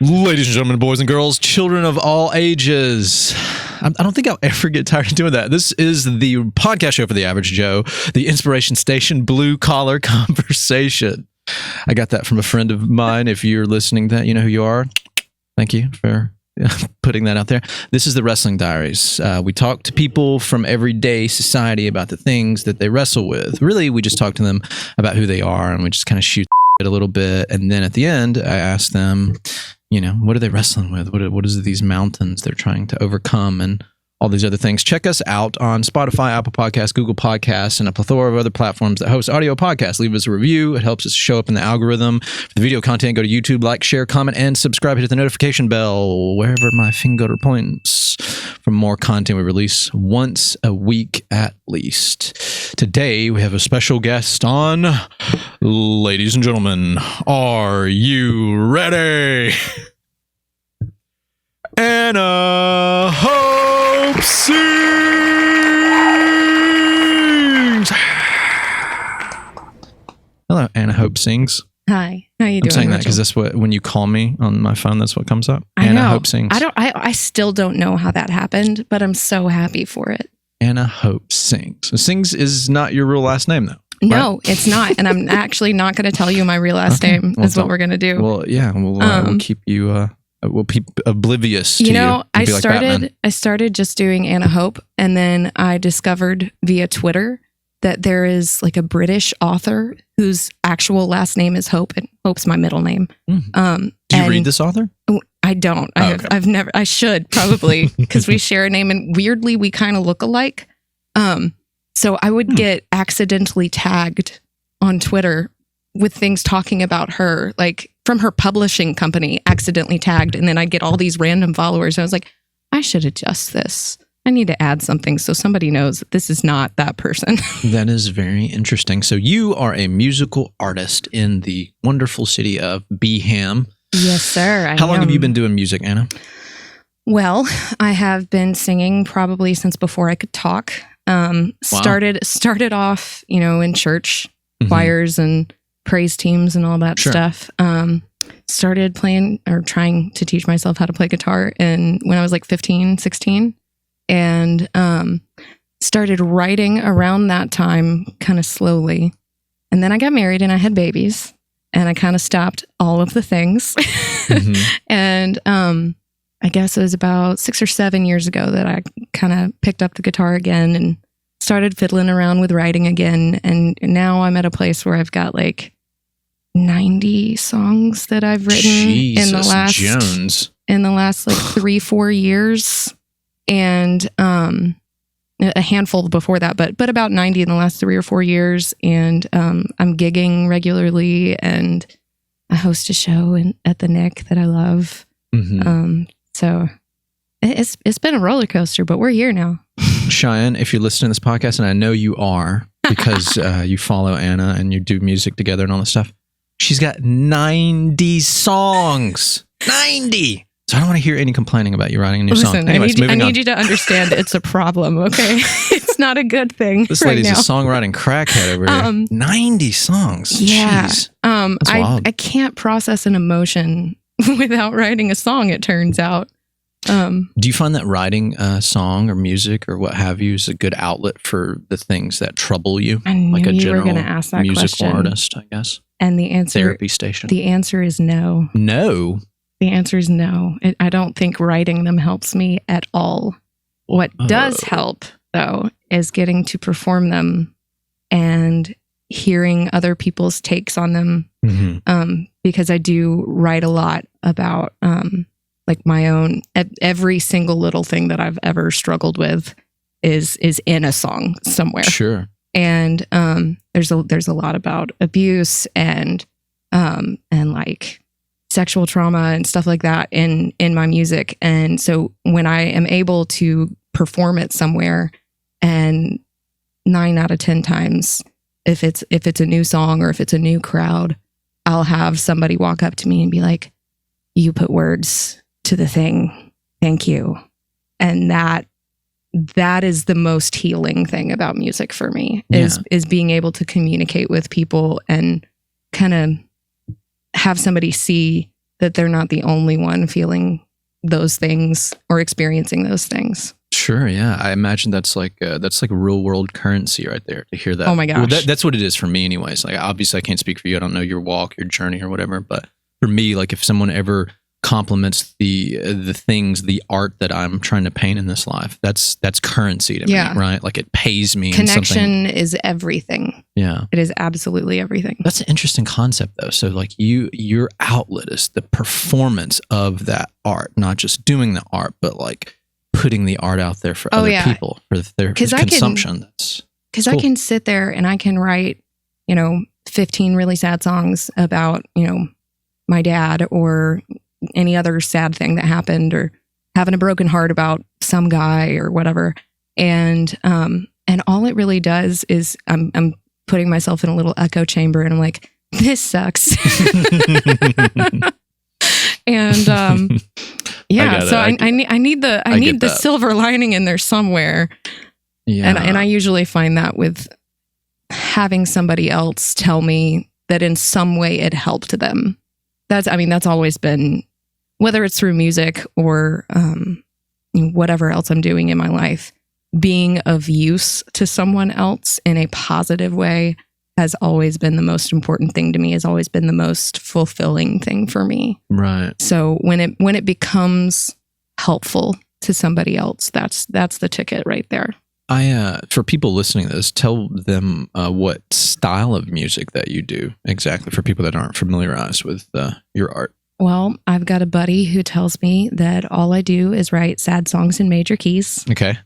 Ladies and gentlemen, boys and girls, children of all ages. I don't think I'll ever get tired of doing that. This is the podcast show for the average Joe, the inspiration station, blue collar conversation. I got that from a friend of mine. If you're listening to that, you know who you are. Thank you for putting that out there. This is the Wrestling Diaries. We talk to people from everyday society about the things that they wrestle with. Really, we just talk to them about who they are, and we just kind of shoot it a little bit. And then at the end, I ask them, you know, what are they wrestling with? What is these mountains they're trying to overcome, and all these other things. Check us out on Spotify, Apple Podcasts, Google Podcasts, and a plethora of other platforms that host audio podcasts. Leave us a review. It helps us show up in the algorithm. For the video content, go to YouTube, like, share, comment, and subscribe. Hit the notification bell wherever my finger points for more content we release once a week at least. Today, we have a special guest on. Ladies and gentlemen, are you ready? Anna Hope Sings. Hello, Anna Hope Sings. Hi, how you doing? I'm saying that Rachel? because that's what, when you call me on my phone, that's what comes up. I Anna know. Hope Sings. I still don't know how that happened, but I'm so happy for it. Anna Hope Sings. So Sings is not your real last name, though. No, right? it's not, and I'm actually not going to tell you my real last name. Well, is what we're going to do. Well, yeah, we'll keep you. We'll keep oblivious to you. You know, I started just doing Anna Hope, and then I discovered via Twitter that there is like a British author whose actual last name is Hope, and Hope's my middle name. Do you read this author? I don't. Okay. I've never. I should probably, because we share a name, and weirdly we kind of look alike. So I would get accidentally tagged on Twitter with things talking about her, like from her publishing company, accidentally tagged. And then I'd get all these random followers. And I was like, I should adjust this. I need to add something so somebody knows that this is not that person. That is very interesting. So you are a musical artist in the wonderful city of Beeham. Yes, sir. How long have you been doing music, Anna? Well, I have been singing probably since before I could talk. Started off, you know, in church choirs and praise teams and all that stuff. Started playing or trying to teach myself how to play guitar when I was like 15, 16, and started writing around that time kind of slowly. And then I got married and I had babies, and I kind of stopped all of the things. And I guess it was about 6 or 7 years ago that I kind of picked up the guitar again and started fiddling around with writing again. And now I'm at a place where I've got like 90 songs that I've written in the last like 3-4 years, and a handful before that, but about 90 in the last 3 or 4 years. And I'm gigging regularly, and I host a show at the Nick that I love. So it's been a roller coaster, but we're here now. Cheyenne, if you're listening to this podcast, and I know you are because you follow Anna and you do music together and all this stuff, she's got 90 songs. 90! So I don't want to hear any complaining about you writing a new song. Anyways, I need you to understand it's a problem, okay? It's not a good thing. This lady's a songwriting crackhead over here. 90 songs. Yeah. Jeez. That's wild. I can't process an emotion without writing a song, it turns out. Do you find that writing a song or music or what have you is a good outlet for the things that trouble you? I knew like a you general were going to ask that musical question. artist, I guess. And the answer, therapy station. The answer is no. No. The answer is no. I don't think writing them helps me at all. What does help, though, is getting to perform them and hearing other people's takes on them. Because I do write a lot about like my own, every single little thing that I've ever struggled with is in a song somewhere. Sure. And there's a lot about abuse and like sexual trauma and stuff like that in my music. And so when I am able to perform it somewhere, and 9 out of 10 times, if it's a new song or if it's a new crowd, I'll have somebody walk up to me and be like, "You put words to the thing. Thank you." And that is the most healing thing about music for me, is being able to communicate with people and kind of have somebody see that they're not the only one feeling those things or experiencing those things. Sure, yeah. I imagine that's like real world currency right there to hear that. Oh my gosh. Well, that's what it is for me anyways. Like obviously I can't speak for you. I don't know your walk, your journey or whatever, but for me, like if someone ever compliments the things, the art that I'm trying to paint in this life, that's currency to me, right? Like it pays me. Connection is everything. Yeah. It is absolutely everything. That's an interesting concept though. So like your outlet is the performance of that art, not just doing the art, but like putting the art out there for other people, for their consumption. Because I can sit there and I can write, 15 really sad songs about, my dad or any other sad thing that happened, or having a broken heart about some guy or whatever. And all it really does is I'm putting myself in a little echo chamber and I'm like, this sucks. And I need the silver lining in there somewhere. Yeah. And I usually find that with having somebody else tell me that in some way it helped them. That's always been, whether it's through music or whatever else I'm doing in my life, being of use to someone else in a positive way has always been the most important thing to me, has always been the most fulfilling thing for me. Right. So when it becomes helpful to somebody else, that's the ticket right there. For people listening to this, tell them what style of music that you do exactly, for people that aren't familiarized with your art. Well, I've got a buddy who tells me that all I do is write sad songs in major keys. Okay.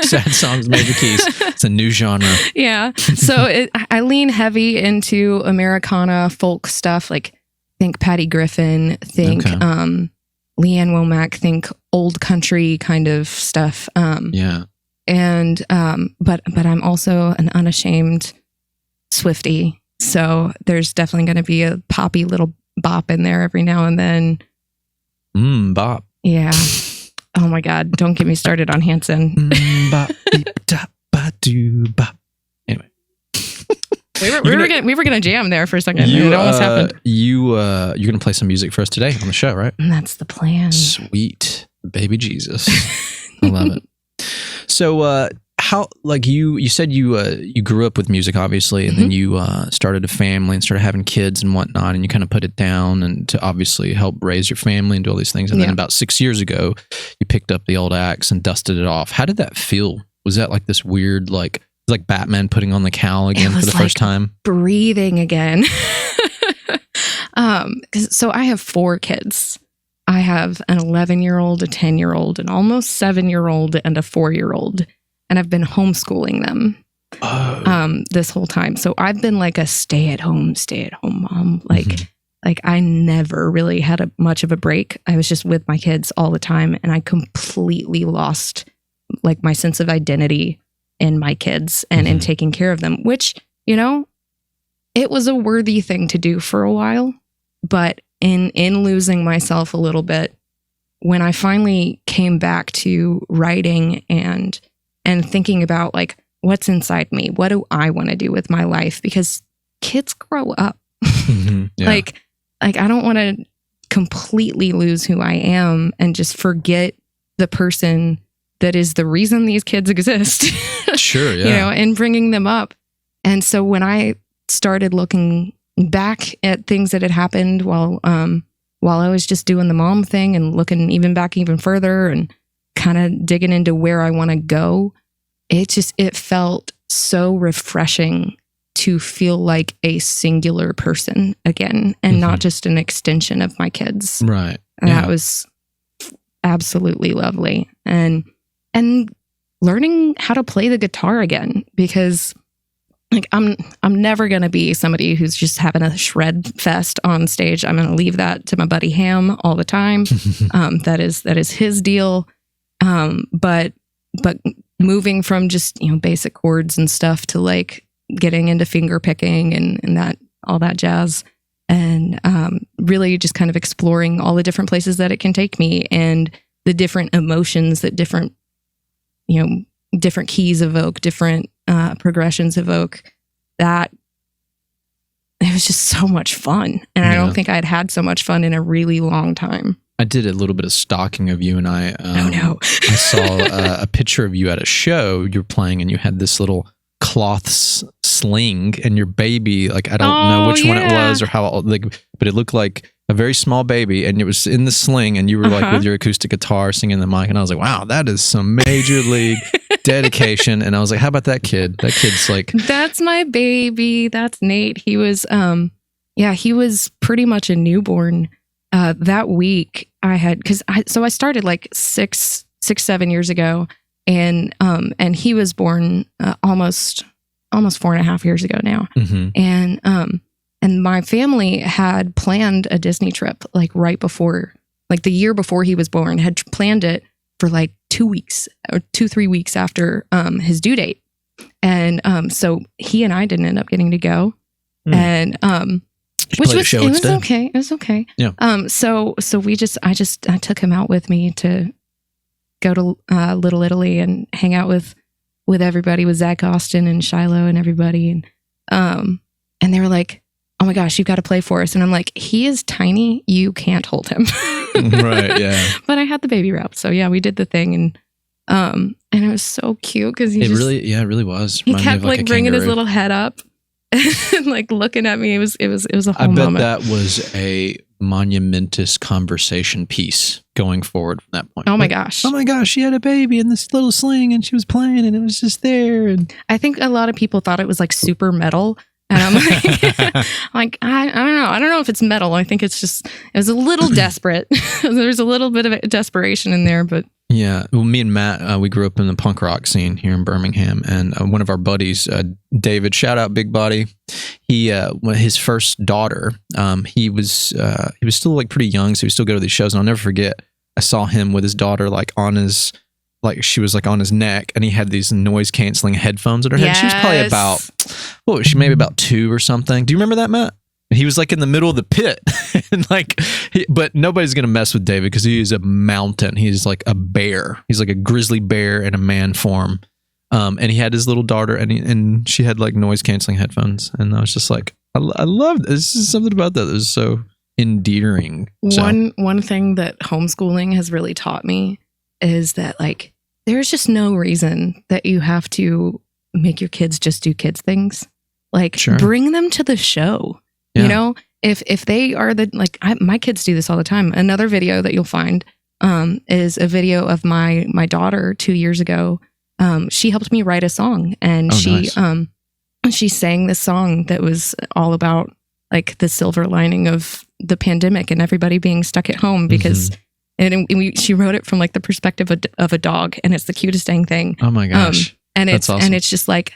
Sad songs, major keys. It's a new genre. Yeah. So I lean heavy into Americana folk stuff, like think Patty Griffin, think Leanne Womack, think old country kind of stuff. Yeah. And but I'm also an unashamed Swiftie. So there's definitely going to be a poppy little bop in there every now and then. Bop. Yeah. Oh my God. Don't get me started on Hanson. Bop, beep, da, ba, do, bop. Anyway. We were gonna jam there for a second. It almost happened. You're gonna play some music for us today on the show, right? And that's the plan. Sweet. Baby Jesus. I love it. So how, like you said you grew up with music, obviously, and then you started a family and started having kids and whatnot, and you kind of put it down and to obviously help raise your family and do all these things. And then about 6 years ago, you picked up the old axe and dusted it off. How did that feel? Was that like this weird, like Batman putting on the cowl again for the first time? Breathing again. So I have 4 kids. I have an 11-year-old, a 10-year-old, an almost 7-year-old, and a 4-year-old. And I've been homeschooling them this whole time. So I've been like a stay-at-home mom. Like I never really had much of a break. I was just with my kids all the time, and I completely lost like my sense of identity in my kids and in taking care of them, which, it was a worthy thing to do for a while. But in losing myself a little bit, when I finally came back to writing and thinking about like what's inside me, what do I want to do with my life? Because kids grow up. Yeah. Like I don't want to completely lose who I am and just forget the person that is the reason these kids exist. Sure, yeah. And bringing them up. And so when I started looking back at things that had happened while I was just doing the mom thing and looking even further and kind of digging into where I want to go, it felt so refreshing to feel like a singular person again and not just an extension of my kids. Right. And that was absolutely lovely. And learning how to play the guitar again, because like I'm never going to be somebody who's just having a shred fest on stage. I'm going to leave that to my buddy Ham all the time. That is his deal. But moving from just, basic chords and stuff to like getting into finger picking and that, all that jazz, and really just kind of exploring all the different places that it can take me and the different emotions that different keys evoke, different progressions evoke. That it was just so much fun. And I don't think I'd had so much fun in a really long time. I did a little bit of stalking of you, and I I saw a picture of you at a show you were playing, and you had this little cloth sling, and your baby, like I don't know which one it was or how old, like, but it looked like a very small baby, and it was in the sling, and you were like with your acoustic guitar singing the mic, and I was like, wow, that is some major league dedication. And I was like, how about that kid? That kid's like, that's my baby. That's Nate. He was he was pretty much a newborn. That week I had, I started like 7 years ago, and he was born almost 4.5 years ago now. And my family had planned a Disney trip like right before, like the year before he was born, had planned it for like 2 weeks or 3 weeks after his due date. And so he and I didn't end up getting to go. And which was okay. It was okay. Yeah. So I took him out with me to go to Little Italy and hang out with everybody, with Zach Austin and Shiloh and everybody. And they were like, oh my gosh, you've got to play for us. And I'm like, he is tiny. You can't hold him. Right. Yeah. But I had the baby wrap. So yeah, we did the thing. And it was so cute because it really was. He kept like bringing his little head up and like looking at me. It was a whole moment. I bet that was a monumentous conversation piece going forward from that point. Oh my gosh. Oh my gosh, she had a baby in this little sling and she was playing and it was just there. And I think a lot of people thought it was like super metal. And I'm like, I don't know if it's metal. I think it was a little desperate. There's a little bit of desperation in there, but. Yeah. Well, me and Matt, we grew up in the punk rock scene here in Birmingham, and one of our buddies, David, shout out Big Body. He, his first daughter, he was still like pretty young, so he still go to these shows. And I'll never forget, I saw him with his daughter she was like on his neck, and he had these noise canceling headphones in her head. She was probably about, she maybe about 2 or something. Do you remember that, Matt? He was like in the middle of the pit, and but nobody's gonna mess with David because he is a mountain. He's like a bear. He's like a grizzly bear in a man form. And he had his little daughter, and she had like noise canceling headphones, and I was just like, I love this. Is something about that is so endearing. One thing that homeschooling has really taught me is that like there's just no reason that you have to make your kids just do kids things. Like bring them to the show. Yeah. You know, if they are my kids do this all the time. Another video that you'll find is a video of my daughter 2 years ago. She helped me write a song, and she sang this song that was all about like the silver lining of the pandemic and everybody being stuck at home because she wrote it from like the perspective of a dog, and it's the cutest dang thing. Oh my gosh. That's awesome. And it's just like,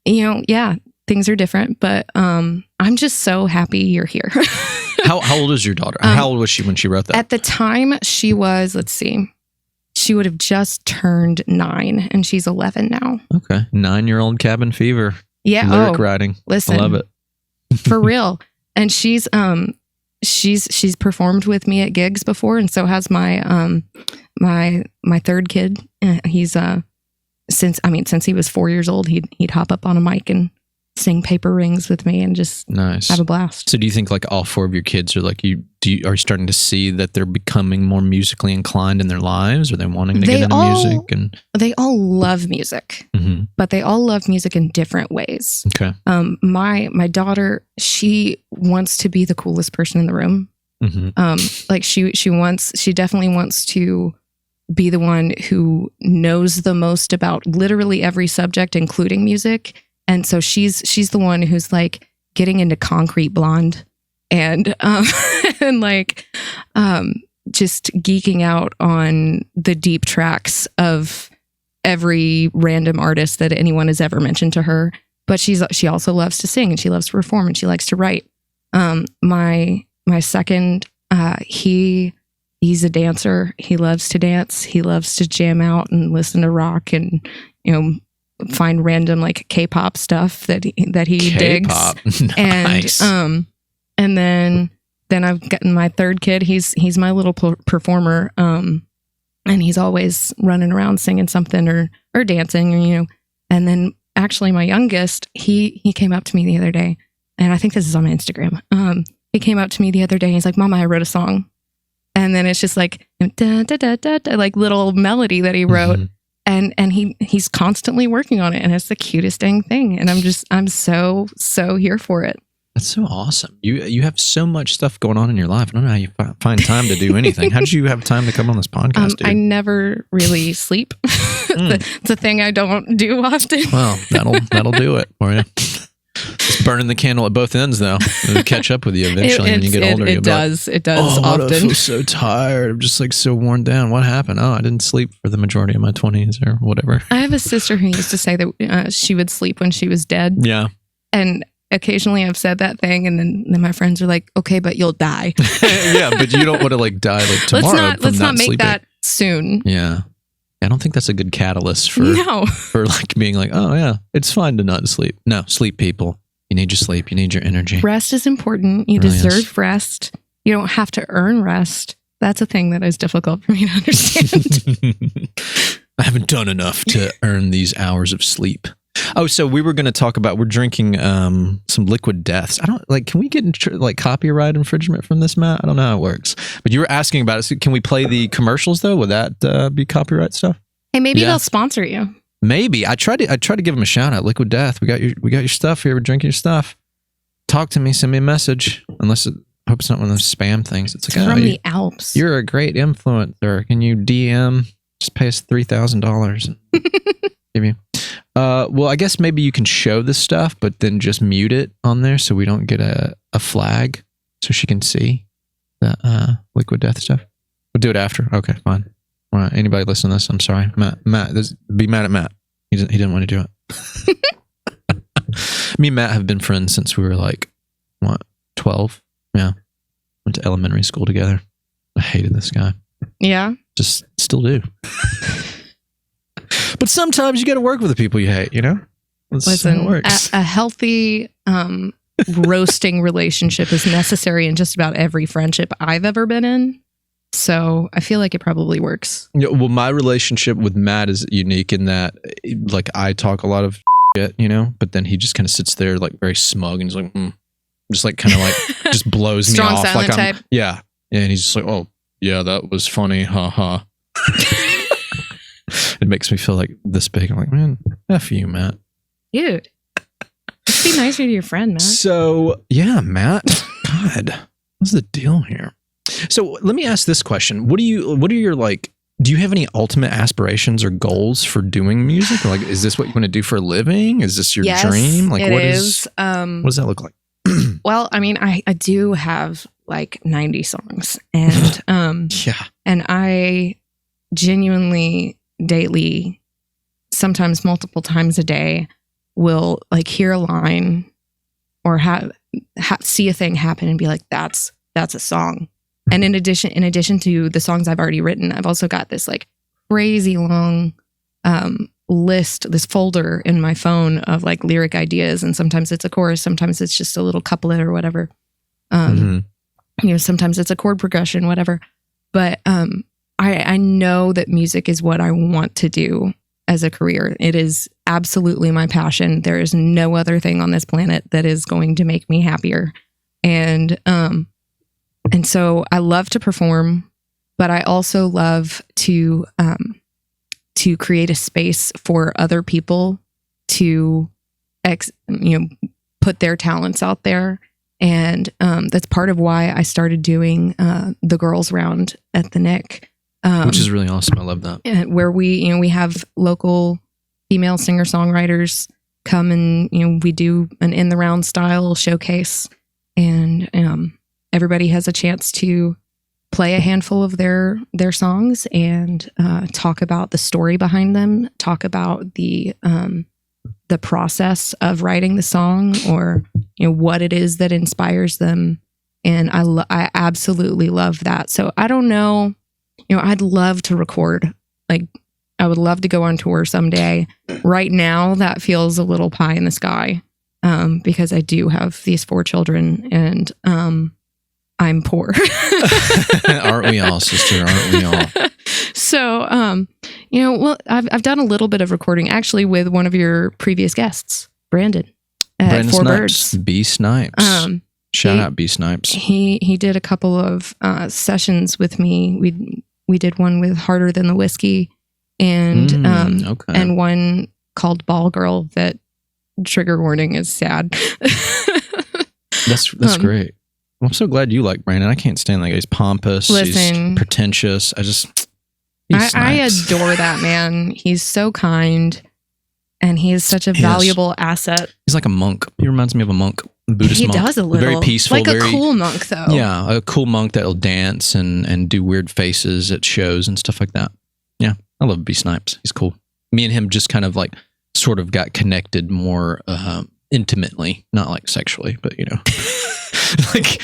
you know, yeah, things are different, but I'm just so happy you're here. How old is your daughter? How old was she when she wrote that? At the time, she was, she would have just turned 9, and she's 11 now. Okay. 9-year-old cabin fever. Yeah. Lyric writing. Listen. I love it. For real. And she's performed with me at gigs before, and so has my my third kid. He's since he was 4 years old, he'd hop up on a mic and sing Paper Rings with me and just have a blast. So do you think like all 4 of your kids are like are you starting to see that they're becoming more musically inclined in their lives? Are they wanting to get into music? And they all love music, but they all love music in different ways. Okay. My daughter, she wants to be the coolest person in the room. Like she definitely wants to be the one who knows the most about literally every subject, including music. And so she's the one who's like getting into Concrete Blonde and just geeking out on the deep tracks of every random artist that anyone has ever mentioned to her. But she also loves to sing, and she loves to perform, and she likes to write. My second, he's a dancer. He loves to dance. He loves to jam out and listen to rock and, you know, find random like K-pop stuff that he digs. Nice. And then I've gotten my third kid. He's my little performer. And he's always running around singing something or dancing, or, you know. And then actually my youngest, he came up to me the other day and I think this is on my Instagram. He came up to me the other day and he's like, Mama, I wrote a song. And then it's just like, da, da, da, da, da, like little melody that he wrote. And he's constantly working on it. And it's the cutest dang thing. And I'm so here for it. That's so awesome. You have so much stuff going on in your life. I don't know how you find time to do anything. How did you have time to come on this podcast, dude? I never really sleep. It's a thing I don't do often. Well, that'll do it for you. It's burning the candle at both ends, though. It'll catch up with you eventually when you get older. It does oh, often. I feel so tired. I'm just like so worn down. What happened? Oh, I didn't sleep for the majority of my 20s or whatever. I have a sister who used to say that she would sleep when she was dead. Yeah. And occasionally I've said that thing, and then my friends are like, okay, but you'll die. Yeah, but you don't want to like die like tomorrow. Let's not make sleeping. that soon. Yeah. I don't think that's a good catalyst for like being like, oh yeah, it's fine to not sleep. No, sleep, people. You need your sleep. You need your energy. Rest is important. You deserve rest. You don't have to earn rest. That's a thing that is difficult for me to understand. I haven't done enough to earn these hours of sleep. Oh, so we were going to talk about, we're drinking some liquid deaths. I don't like, can we get like copyright infringement from this, Matt? I don't know how it works. But you were asking about it. So can we play the commercials though? Would that be copyright stuff? Hey, maybe they'll sponsor you. Maybe. I tried to give them a shout out. Liquid Death. We got your stuff here. We're drinking your stuff. Talk to me. Send me a message. Unless I hope it's not one of those spam things. It's like, from the Alps. You're a great influencer. Can you DM? Just pay us $3,000 and give you. Well, I guess maybe you can show this stuff, but then just mute it on there so we don't get a flag, so she can see the Liquid Death stuff. We'll do it after. Okay, fine. All right, anybody listen to this? I'm sorry, Matt. Be mad at Matt. He didn't want to do it. Me and Matt have been friends since we were like 12. Yeah, went to elementary school together. I hated this guy. Yeah, just still do. But sometimes you got to work with the people you hate, you know? Listen, how it works. A healthy roasting relationship is necessary in just about every friendship I've ever been in. So I feel like it probably works. Yeah, well, my relationship with Matt is unique in that, like, I talk a lot of shit, you know, but then he just kind of sits there, like, very smug and he's like, just like kind of like just blows me Strong off. Silent like type. Yeah. And he's just like, oh, yeah, that was funny. Ha ha. It makes me feel like this big. I'm like, man, F you, Matt. Dude. Just be nicer to your friend, Matt. So, yeah, Matt. God, what's the deal here? So let me ask this question. What are your like, do you have any ultimate aspirations or goals for doing music? Or like, is this what you want to do for a living? Is this your dream? Like, what does that look like? Well, I mean, I do have like 90 songs and, yeah. And I genuinely daily, sometimes multiple times a day, will like hear a line or see a thing happen and be like, that's a song. And in addition to the songs I've already written, I've also got this like crazy long list, this folder in my phone of like lyric ideas. And sometimes it's a chorus, sometimes it's just a little couplet or whatever. You know, sometimes it's a chord progression, whatever. But I know that music is what I want to do as a career. It is absolutely my passion. There is no other thing on this planet that is going to make me happier. And so I love to perform, but I also love to create a space for other people to put their talents out there. And that's part of why I started doing the girls round at the Nick. Which is really awesome. I love that. Where we have local female singer-songwriters come and, we do an in the round style showcase, and everybody has a chance to play a handful of their songs and talk about the story behind them, talk about the process of writing the song, or what it is that inspires them. And I absolutely love that. So I don't know. I'd love to record. Like, I would love to go on tour someday. Right now, that feels a little pie in the sky because I do have these 4 children and I'm poor. Aren't we all, sister? Aren't we all? So, well, I've done a little bit of recording actually with one of your previous guests, Brandon. at Brandon Four Snipes, Birds. B Snipes. Shout out B Snipes. He did a couple of sessions with me. We did one with Harder Than the Whiskey, and and one called Ball Girl. That, trigger warning, is sad. That's great. I'm so glad you like Brandon. I can't stand that guy. He's pompous. He's pretentious. I adore that man. He's so kind, and he is such a valuable asset. He's like a monk. He reminds me of a monk. Buddhist monk. He does a little. Very peaceful. Like a cool monk, though. Yeah, a cool monk that'll dance and do weird faces at shows and stuff like that. Yeah, I love B Snipes. He's cool. Me and him just kind of like sort of got connected more intimately, not like sexually, but you know. Like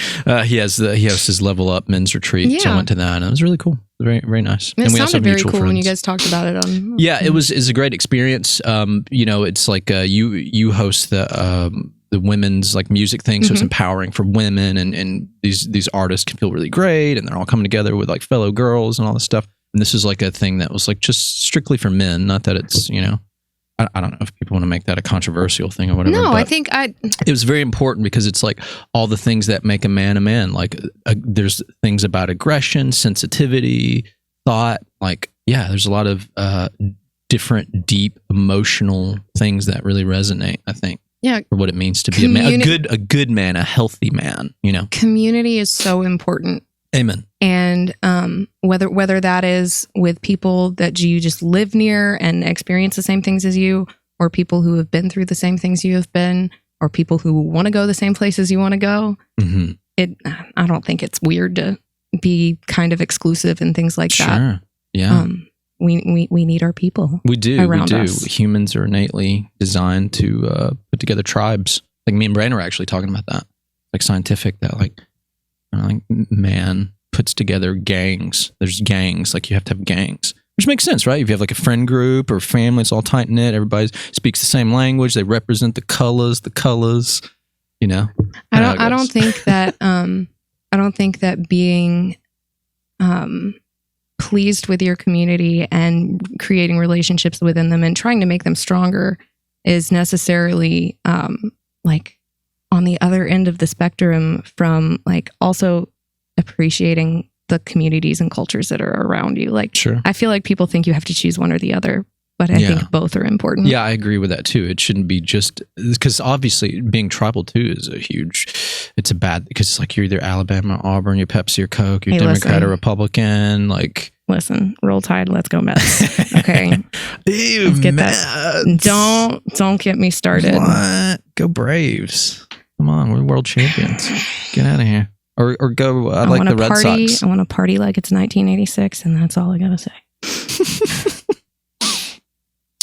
he has his Level Up men's retreat. Yeah. So I went to that, and it was really cool. Very, very nice. It sounded very cool when you guys talked about it on. Yeah, it's a great experience. You know, it's like you host the women's like music thing, so it's empowering for women, and these artists can feel really great, and they're all coming together with like fellow girls and all this stuff. And this is like a thing that was like just strictly for men. Not that it's, you know, I don't know if people want to make that a controversial thing or whatever. No, I think it was very important because it's like all the things that make a man a man. Like there's things about aggression, sensitivity, thought. Like, yeah, there's a lot of different, deep, emotional things that really resonate, I think. Yeah, for what it means to be a man, a good man, a healthy man. You know, community is so important. Amen. And whether that is with people that you just live near and experience the same things as you, or people who have been through the same things you have been, or people who want to go the same places you want to go, I don't think it's weird to be kind of exclusive and things like that. Sure. Yeah. We need our people. We do. Around us. Humans are innately designed to put together tribes. Like me and Brandon are actually talking about that. Like scientific, that like man puts together gangs. There's gangs. Like you have to have gangs, which makes sense, right? If you have like a friend group or family, it's all tight knit. Everybody speaks the same language. They represent the colors. You know. I don't think that being pleased with your community and creating relationships within them and trying to make them stronger is necessarily like on the other end of the spectrum from like also appreciating the communities and cultures that are around you. Like, sure. I feel like people think you have to choose one or the other, but I think both are important. Yeah, I agree with that too. It shouldn't be just because obviously being tribal too is it's a bad, because it's like you're either Alabama, Auburn, you're Pepsi or Coke, you're Democrat or Republican. Like, listen, roll Tide, let's go Mets. Okay. Ew, let's get Mets. That. Don't get me started. What? Go Braves. Come on, we're world champions. Get out of here. Or go, I like the Red Sox. I want to party like it's 1986, and that's all I got to say.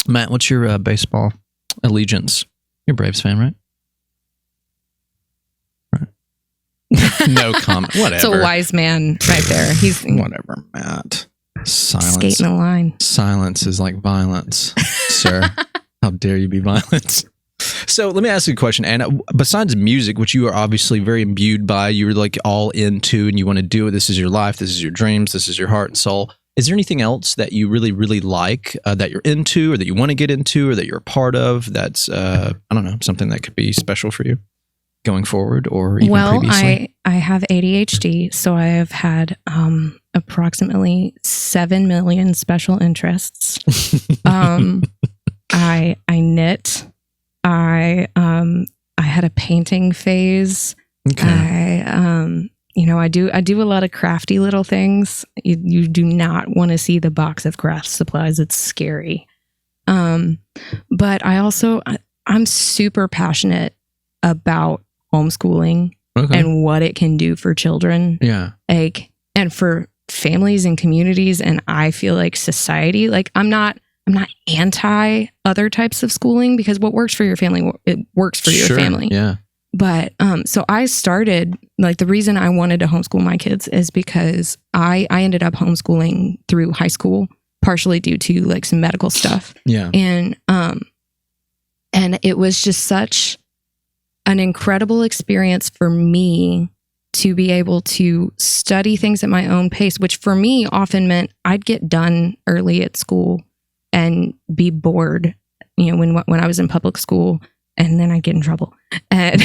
Matt, what's your baseball allegiance? You're a Braves fan, right? No comment. Whatever. It's a wise man right there. He's whatever, Matt. Silence. Skating the line. Silence is like violence, sir. How dare you be violent? So let me ask you a question, Anna. Besides music, which you are obviously very imbued by, you're like all into and you want to do it. This is your life. This is your dreams. This is your heart and soul. Is there anything else that you really, really like that you're into or that you want to get into or that you're a part of that's, I don't know, something that could be special for you going forward or even previously? I have ADHD, so I have had approximately 7 million special interests. I knit. I had a painting phase. Okay. I do a lot of crafty little things. You do not want to see the box of craft supplies. It's scary. But I'm super passionate about homeschooling and what it can do for children. Yeah. Like, and for families and communities. And I feel like society, like I'm not anti other types of schooling because what works for your family, it works for your family. Yeah. But so I started, like the reason I wanted to homeschool my kids is because I ended up homeschooling through high school, partially due to like some medical stuff. Yeah. And it was just such an incredible experience for me to be able to study things at my own pace, which for me often meant I'd get done early at school and be bored, when I was in public school, and then I get in trouble. And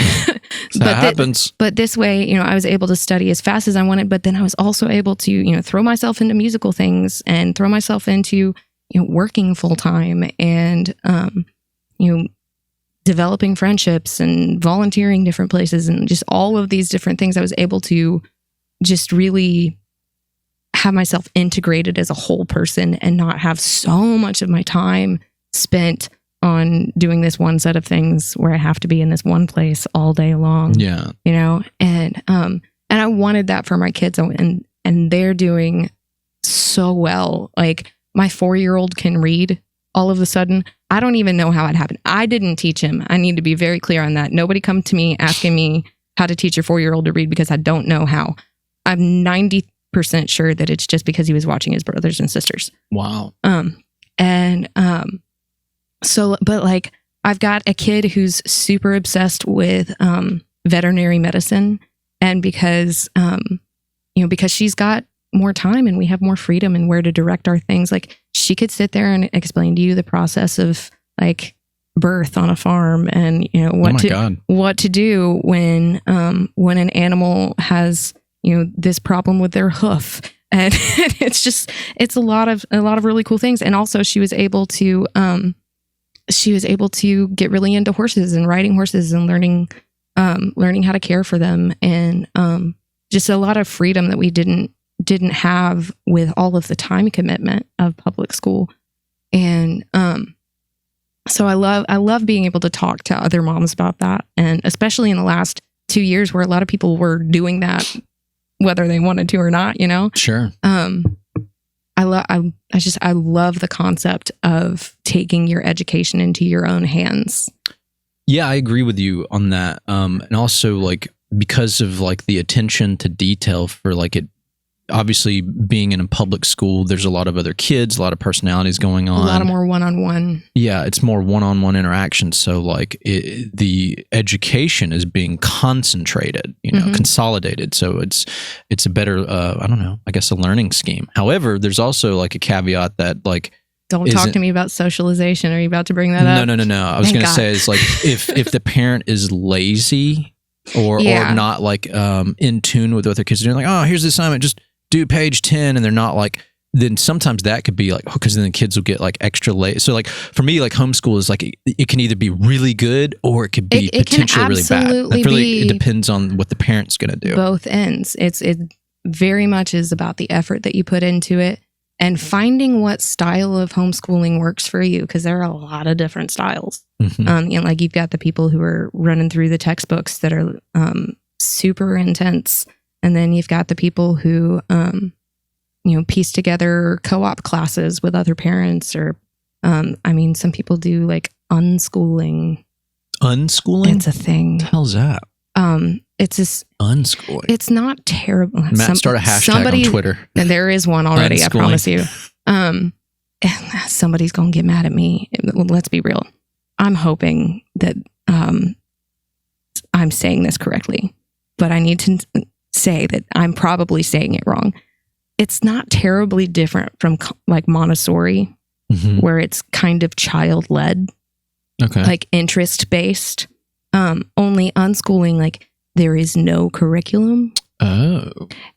that happens. But this way, you know, I was able to study as fast as I wanted, but then I was also able to, you know, throw myself into musical things and throw myself into, you know, working full time and, you know, developing friendships and volunteering different places and just all of these different things. I was able to just really have myself integrated as a whole person and not have so much of my time spent on doing this one set of things where I have to be in this one place all day long. Yeah. You know, and I wanted that for my kids, and they're doing so well. Like my 4-year-old can read all of a sudden. I don't even know how it happened. I didn't teach him. I need to be very clear on that. Nobody come to me asking me how to teach your 4-year-old to read because I don't know how. I'm 90% sure that it's just because he was watching his brothers and sisters. Wow. So, but like I've got a kid who's super obsessed with veterinary medicine, and because you know, because she's got more time and we have more freedom and where to direct our things, like she could sit there and explain to you the process of like birth on a farm, and you know what to do when an animal has, you know, this problem with their hoof, and it's a lot of really cool things. And also she was able to get really into horses and riding horses and learning how to care for them, and just a lot of freedom that we didn't have with all of the time commitment of public school. And so I love being able to talk to other moms about that, and especially in the last 2 years where a lot of people were doing that whether they wanted to or not, you know. Sure. I love the concept of taking your education into your own hands. Yeah, I agree with you on that. And also like because of like the attention to detail for like it, obviously being in a public school, there's a lot of other kids, a lot of personalities going on. A lot of more one-on-one. Yeah, it's more one-on-one interaction. So like the education is being concentrated, you know, consolidated. So it's a better, I don't know, I guess a learning scheme. However, there's also like a caveat that like, don't talk to me about socialization. Are you about to bring that up? No. I was going to say it's like if the parent is lazy or not like in tune with what their kids are doing, like, oh, here's the assignment, just do page 10, and they're not like, then sometimes that could be like, because then the kids will get like extra late. So like for me, like homeschool is like, it can either be really good or it could be potentially really bad. It depends on what the parent's going to do. Both ends. It very much is about the effort that you put into it and finding what style of homeschooling works for you, because there are a lot of different styles. You know, like you've got the people who are running through the textbooks that are super intense. And then you've got the people who, you know, piece together co-op classes with other parents, or, I mean, some people do like unschooling. Unschooling? It's a thing. What the hell's that? It's this unschooling. It's not terrible. Matt, start a hashtag on Twitter. And there is one already. I promise you. Somebody's gonna get mad at me. Let's be real. I'm hoping that I'm saying this correctly, but I need to say that I'm probably saying it wrong. It's not terribly different from like Montessori, where it's kind of child-led, like interest-based. Only unschooling, like there is no curriculum. Oh.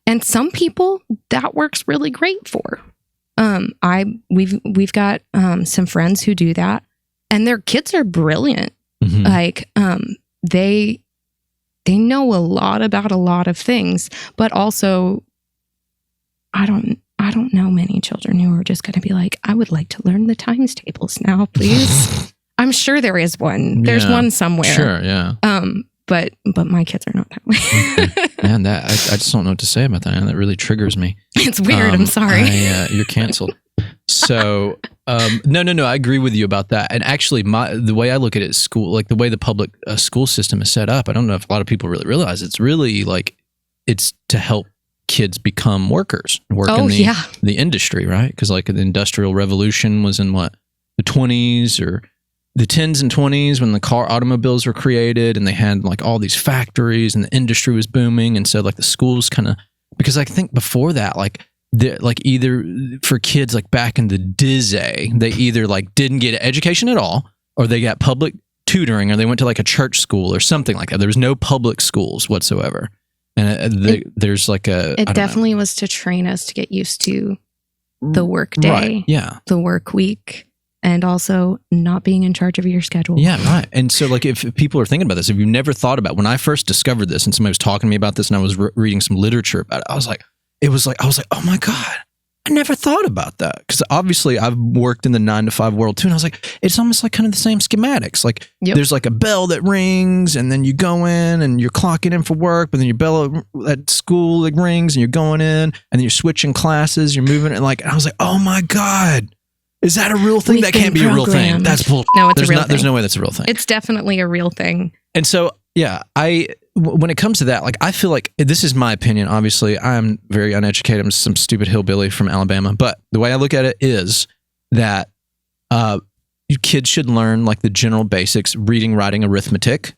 And some people that works really great for. We've got some friends who do that, and their kids are brilliant. Like they know a lot about a lot of things, but also I don't know many children who are just going to be like, I would like to learn the times tables now, please. I'm sure there is one. There's one somewhere. Sure, yeah. But my kids are not that way. Man, I just don't know what to say about that. That really triggers me. It's weird. I'm sorry. You're canceled. So, no, I agree with you about that. And actually, the way I look at it, school, like the way the public school system is set up, I don't know if a lot of people really realize it's really like it's to help kids become workers, work in the industry, right? Because like the Industrial Revolution was in what, the 20s or the 10s and 20s when the automobiles were created, and they had like all these factories and the industry was booming. And so like the schools kind of, because I think before that, like either for kids like back in the day, they either like didn't get education at all, or they got public tutoring, or they went to like a church school or something like that. There was no public schools whatsoever. And there's like it definitely was to train us to get used to the work day, right, yeah, the work week, and also not being in charge of your schedule. Yeah, right. And so like if people are thinking about this, if you've never thought about, when I first discovered this and somebody was talking to me about this and I was reading some literature about it, I was like, oh my God, I never thought about that. Because obviously I've worked in the 9-to-5 world too. And I was like, it's almost like kind of the same schematics. Like there's like a bell that rings and then you go in and you're clocking in for work, but then your bell at school like rings and you're going in and then you're switching classes, you're moving. And like, I was like, oh my God, is that a real thing? That can't be a real thing. That's bullshit. No, it's a real thing. There's no way that's a real thing. It's definitely a real thing. And so, yeah, when it comes to that, like, I feel like, this is my opinion. Obviously, I'm very uneducated. I'm some stupid hillbilly from Alabama. But the way I look at it is that kids should learn like the general basics, reading, writing, arithmetic.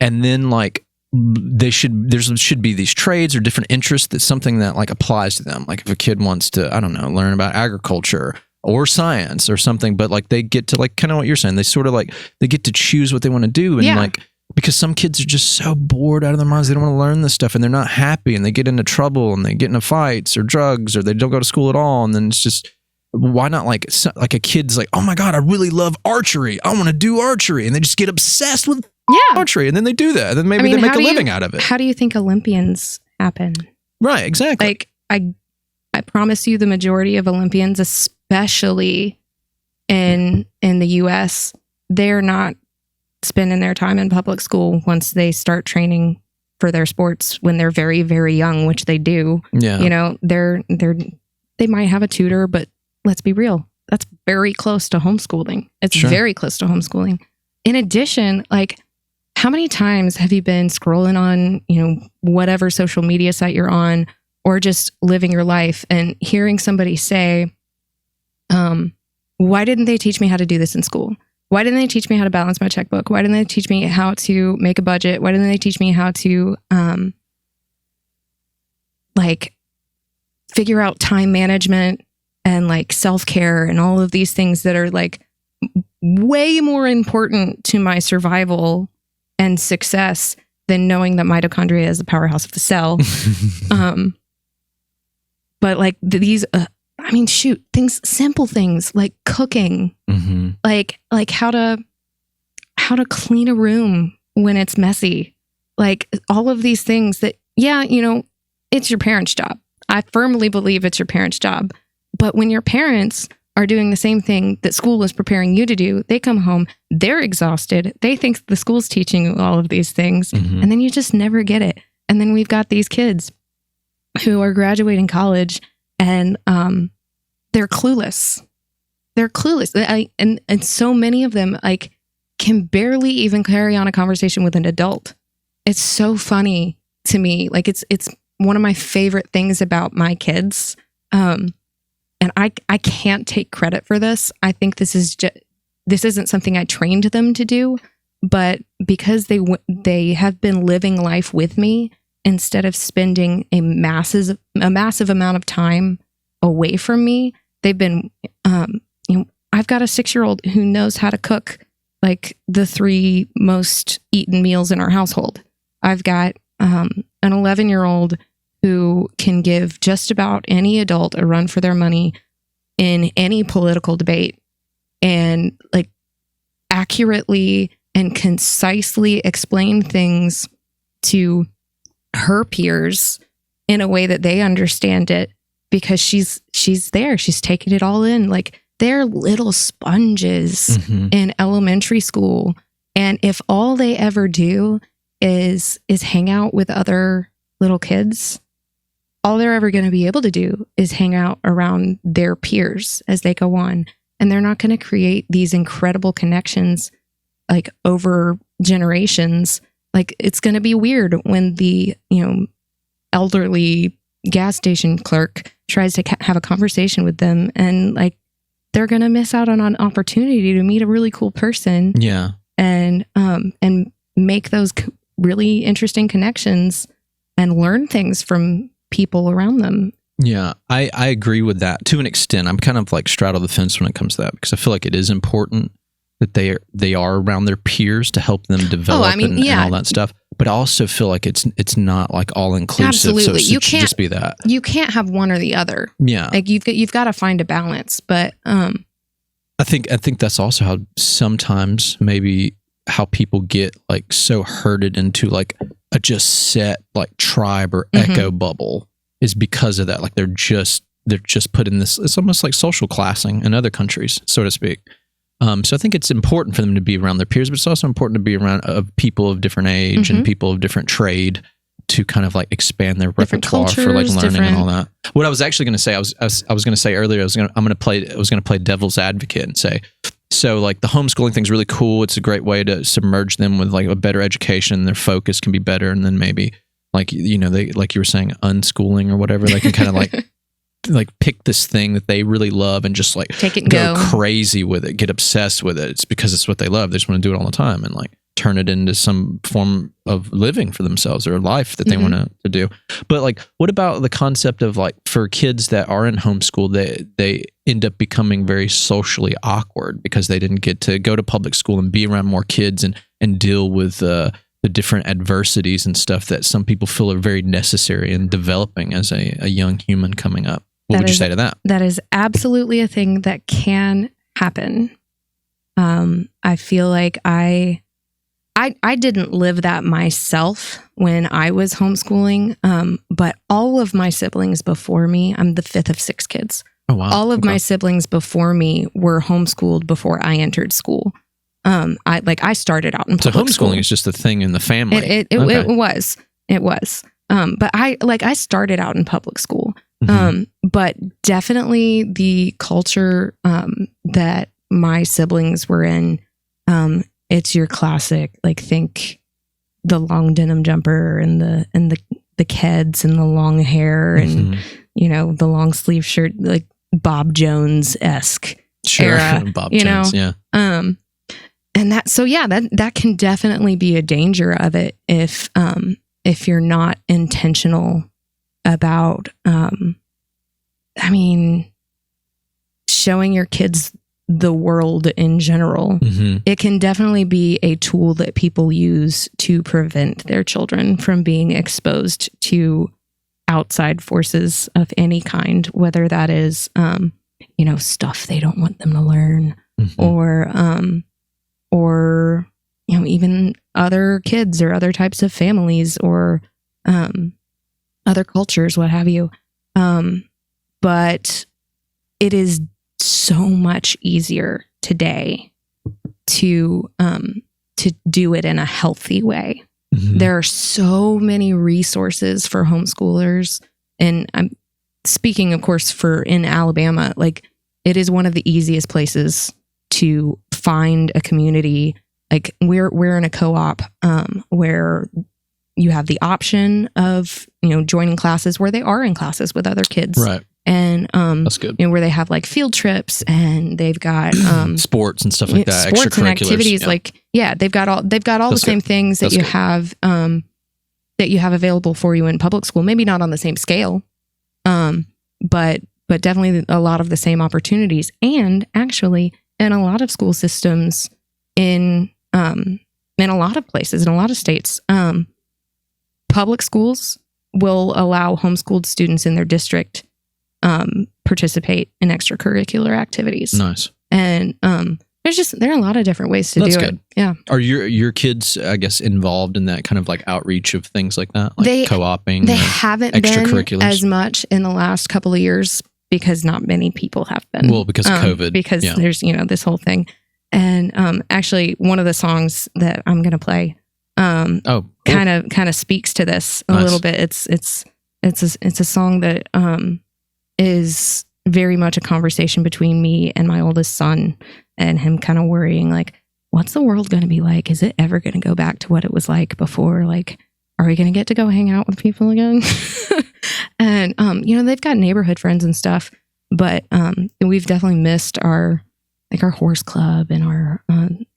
And then like there should be these trades or different interests that's something that like applies to them. Like if a kid wants to, I don't know, learn about agriculture or science or something, but like they get to like kind of what you're saying. They sort of like, they get to choose what they want to do. And like, because some kids are just so bored out of their minds, they don't want to learn this stuff and they're not happy and they get into trouble and they get into fights or drugs or they don't go to school at all. And then it's just, why not like a kid's like, oh my God, I really love archery. I want to do archery. And they just get obsessed with archery and then they do that. And then maybe they make a living out of it. How do you think Olympians happen? Right, exactly. Like I promise you the majority of Olympians, especially in the US, they're not spending their time in public school once they start training for their sports when they're very, very young, which they do. Yeah. You know, they might have a tutor, but let's be real. That's very close to homeschooling. It's very close to homeschooling. In addition, like, how many times have you been scrolling on, you know, whatever social media site you're on, or just living your life and hearing somebody say, why didn't they teach me how to do this in school? Why didn't they teach me how to balance my checkbook? Why didn't they teach me how to make a budget? Why didn't they teach me how to like figure out time management and like self-care and all of these things that are like way more important to my survival and success than knowing that mitochondria is the powerhouse of the cell. But like these I mean, shoot, simple things like cooking, like how to clean a room when it's messy, like all of these things that, you know, it's your parents' job. I firmly believe it's your parents' job. But when your parents are doing the same thing that school is preparing you to do, they come home, they're exhausted. They think the school's teaching you all of these things, and then you just never get it. And then we've got these kids who are graduating college and they're clueless. They're clueless. And so many of them like can barely even carry on a conversation with an adult. It's so funny to me. Like it's one of my favorite things about my kids. And I can't take credit for this. I think this isn't something I trained them to do, but because they have been living life with me instead of spending a massive amount of time away from me, they've been, you know, I've got a 6-year-old who knows how to cook like the 3 most eaten meals in our household. I've got an 11-year-old who can give just about any adult a run for their money in any political debate and like accurately and concisely explain things to her peers in a way that they understand it, because she's there. She's taking it all in. Like they're little sponges in elementary school. And if all they ever do is hang out with other little kids, all they're ever going to be able to do is hang out around their peers as they go on. And they're not going to create these incredible connections like over generations. Like it's going to be weird when the, you know, elderly gas station clerk tries to have a conversation with them, and like they're going to miss out on an opportunity to meet a really cool person. Yeah. And make those really interesting connections and learn things from people around them. Yeah, I agree with that to an extent. I'm kind of like straddle the fence when it comes to that, because I feel like it is important. that they are around their peers to help them develop and all that stuff. But I also feel like it's not like all inclusive. Absolutely. So it should just be that. You can't have one or the other. Yeah. Like you've got to find a balance. But I think that's also how sometimes maybe how people get like so herded into like a just set like tribe or echo bubble is because of that. Like they're just put in this, it's almost like social classing in other countries, so to speak. So I think it's important for them to be around their peers, but it's also important to be around people of different age and people of different trade to kind of like expand their repertoire for like learning and all that. What I was actually going to say, I was going to say earlier, I was going to play devil's advocate and say, so like the homeschooling thing's really cool. It's a great way to submerge them with like a better education. Their focus can be better. And then maybe like, they, like you were saying, unschooling or whatever, they can kind of like pick this thing that they really love and just like take it and go crazy with it, get obsessed with it. It's because it's what they love. They just want to do it all the time and like turn it into some form of living for themselves or a life that they want to do. But like, what about the concept of like for kids that are in homeschool, they end up becoming very socially awkward because they didn't get to go to public school and be around more kids and deal with the different adversities and stuff that some people feel are very necessary in developing as a young human coming up. What would you say to that? That is absolutely a thing that can happen. I feel like I didn't live that myself when I was homeschooling, but all of my siblings before me, I'm the fifth of 6 kids. Oh, wow. All of my siblings before me were homeschooled before I entered school. I started out in public school. So homeschooling is just a thing in the family. It was. But I started out in public school. But definitely the culture that my siblings were in, it's your classic, like think the long denim jumper and the Keds and the long hair and the long sleeve shirt, like Bob Jones-esque era. Bob Jones, yeah. And that can definitely be a danger of it if you're not intentional about showing your kids the world in general. It can definitely be a tool that people use to prevent their children from being exposed to outside forces of any kind, whether that is stuff they don't want them to learn or even other kids or other types of families or other cultures, what have you. But it is so much easier today to do it in a healthy way. There are so many resources for homeschoolers, and I'm speaking, of course, for in Alabama. Like it is one of the easiest places to find a community. Like we're in a co-op where you have the option of joining classes where they are in classes with other kids, right? And that's good. Where they have like field trips and they've got sports and stuff like that, sports and activities. They've got all the same things that you have available for you in public school. Maybe not on the same scale, but definitely a lot of the same opportunities. And actually, in a lot of school systems, in a lot of places, in a lot of states, public schools will allow homeschooled students in their district participate in extracurricular activities. Nice. And there are a lot of different ways to do good. it. Yeah. Are your kids, I guess, involved in that kind of like outreach of things like that, like co-oping? They haven't been as much in the last couple of years because not many people have been. Well, because of COVID. Because there's this whole thing. And actually, one of the songs that I'm going to play kind of speaks to this a little bit. It's a song that is very much a conversation between me and my oldest son, and him kind of worrying like, what's the world going to be like? Is it ever going to go back to what it was like before? Like, are we going to get to go hang out with people again? And they've got neighborhood friends and stuff, but we've definitely missed our horse club and our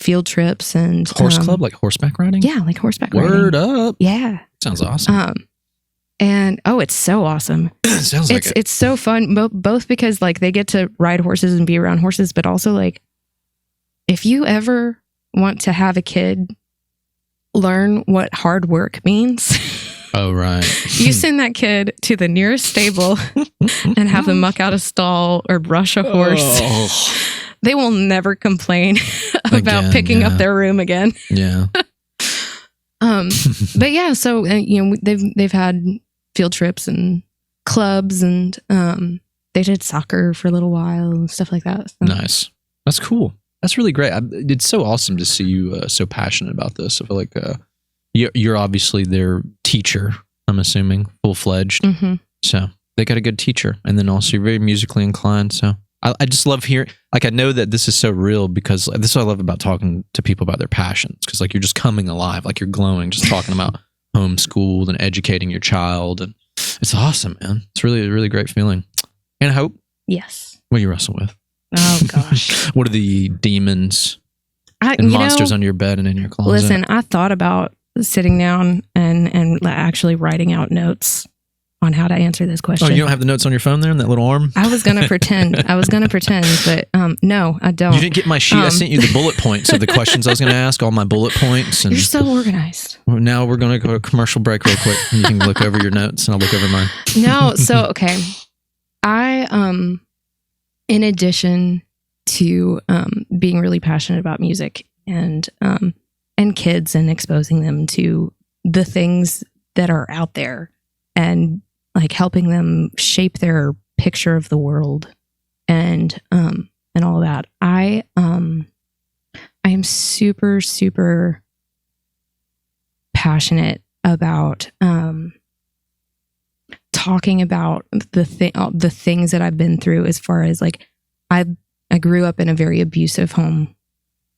field trips and horse club, like horseback riding. Yeah, like horseback riding. Word up! Yeah, sounds awesome. And it's so awesome. Sounds like it's so fun, both because like they get to ride horses and be around horses, but also like if you ever want to have a kid, learn what hard work means. Oh, right. You send that kid to the nearest stable and have them muck out a stall or brush a horse. Oh. They will never complain about picking up their room again. Yeah. But yeah, so they've had field trips and clubs, and they did soccer for a little while and stuff like that. So. Nice. That's cool. That's really great. It's so awesome to see you so passionate about this. I feel like you're obviously their teacher, I'm assuming, full-fledged. Mm-hmm. So they got a good teacher. And then also you're very musically inclined. So I just love hearing, like, I know that this is so real because this is what I love about talking to people about their passions. Because like you're just coming alive, like you're glowing, just talking about homeschooled and educating your child. And it's awesome, man. It's really, really great feeling. And Hope? Yes. What do you wrestle with? Oh, gosh. What are the demons and monsters under your bed and in your closet? Listen, I thought about sitting down and actually writing out notes on how to answer this question. Oh, you don't have the notes on your phone there in that little arm? I was going to pretend. But no, I don't. You didn't get my sheet. I sent you the bullet points of the questions I was going to ask, all my bullet points. And you're so organized. Now we're going to go to a commercial break real quick. And you can look over your notes and I'll look over mine. No, so, okay. In addition to being really passionate about music and kids and exposing them to the things that are out there and like helping them shape their picture of the world and all that, I am super, super passionate about talking about the things that I've been through, as far as like I grew up in a very abusive home,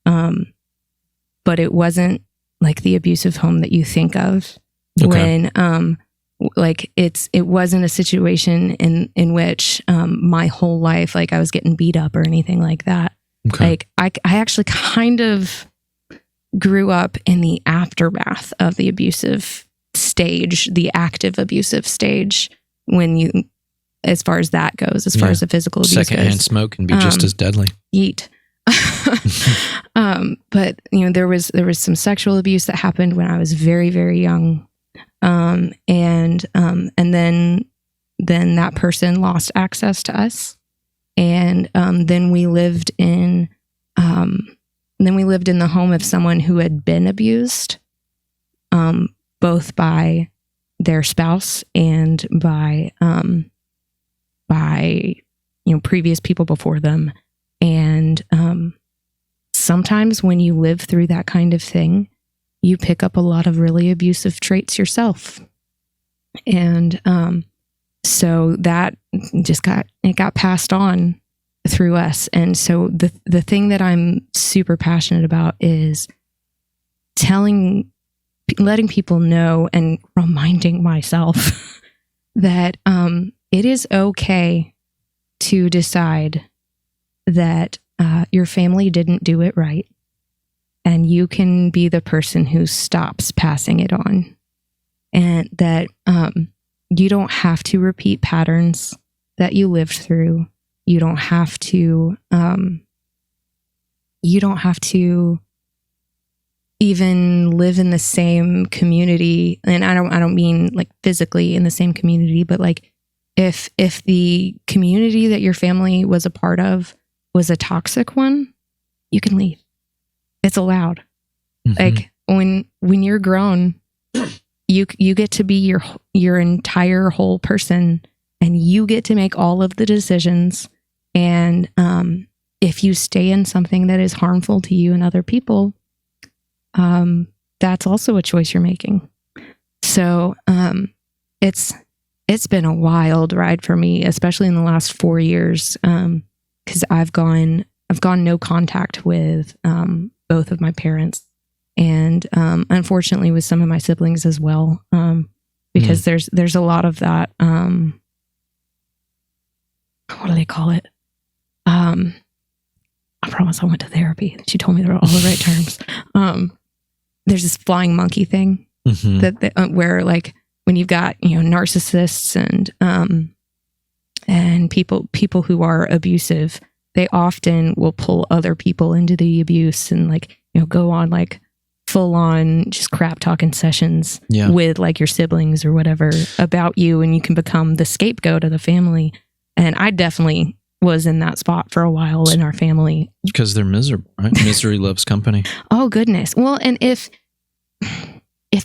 but it wasn't like the abusive home that you think of when like it wasn't a situation in which my whole life like I was getting beat up or anything like that. Okay. Like I actually kind of grew up in the aftermath of the abusive stage, the active abusive stage, when you, as far as that goes, as far as the physical abuse goes. Secondhand smoke can be just as deadly. Yeet. But there was some sexual abuse that happened when I was very, very young. And then that person lost access to us. And then we lived in the home of someone who had been abused, both by their spouse and by previous people before them. And sometimes when you live through that kind of thing, you pick up a lot of really abusive traits yourself. And so that just got passed on through us. And so the thing that I'm super passionate about is letting people know and reminding myself that it is okay to decide that your family didn't do it right, and you can be the person who stops passing it on, and that you don't have to repeat patterns that you lived through. You don't have to even live in the same community. And I don't mean like physically in the same community, but like if the community that your family was a part of was a toxic one, you can leave. It's allowed. Mm-hmm. Like when you're grown, you get to be your entire whole person, and you get to make all of the decisions. And if you stay in something that is harmful to you and other people, that's also a choice you're making. So it's been a wild ride for me, especially in the last 4 years, because I've gone no contact with both of my parents, and unfortunately with some of my siblings as well, because there's a lot of that. What do they call it? I promise I went to therapy. She told me they were all the right terms. There's this flying monkey thing that where like when you've got narcissists and people who are abusive, they often will pull other people into the abuse and like, go on like full on just crap talking sessions with like your siblings or whatever about you, and you can become the scapegoat of the family. And I definitely was in that spot for a while in our family. Because they're miserable, right? Misery loves company. Oh goodness. Well, and if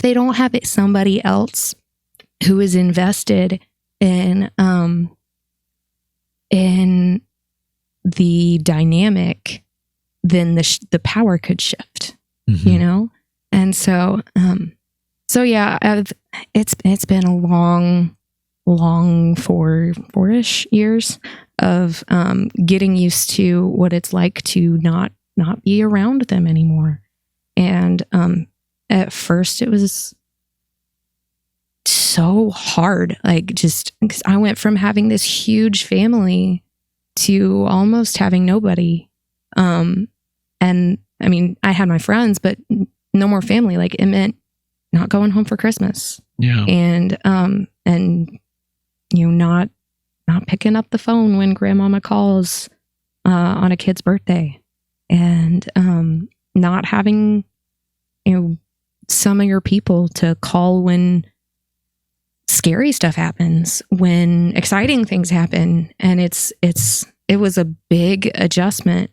they don't have somebody else who is invested in the dynamic, then the power could shift, And so yeah, it's been a long 4-ish years of getting used to what it's like to not be around them anymore. And at first it was so hard, like just because I went from having this huge family to almost having nobody. And I mean, I had my friends, but no more family. Like it meant not going home for Christmas. Yeah. And not picking up the phone when grandmama calls on a kid's birthday, and not having some of your people to call when scary stuff happens, when exciting things happen. And it was a big adjustment.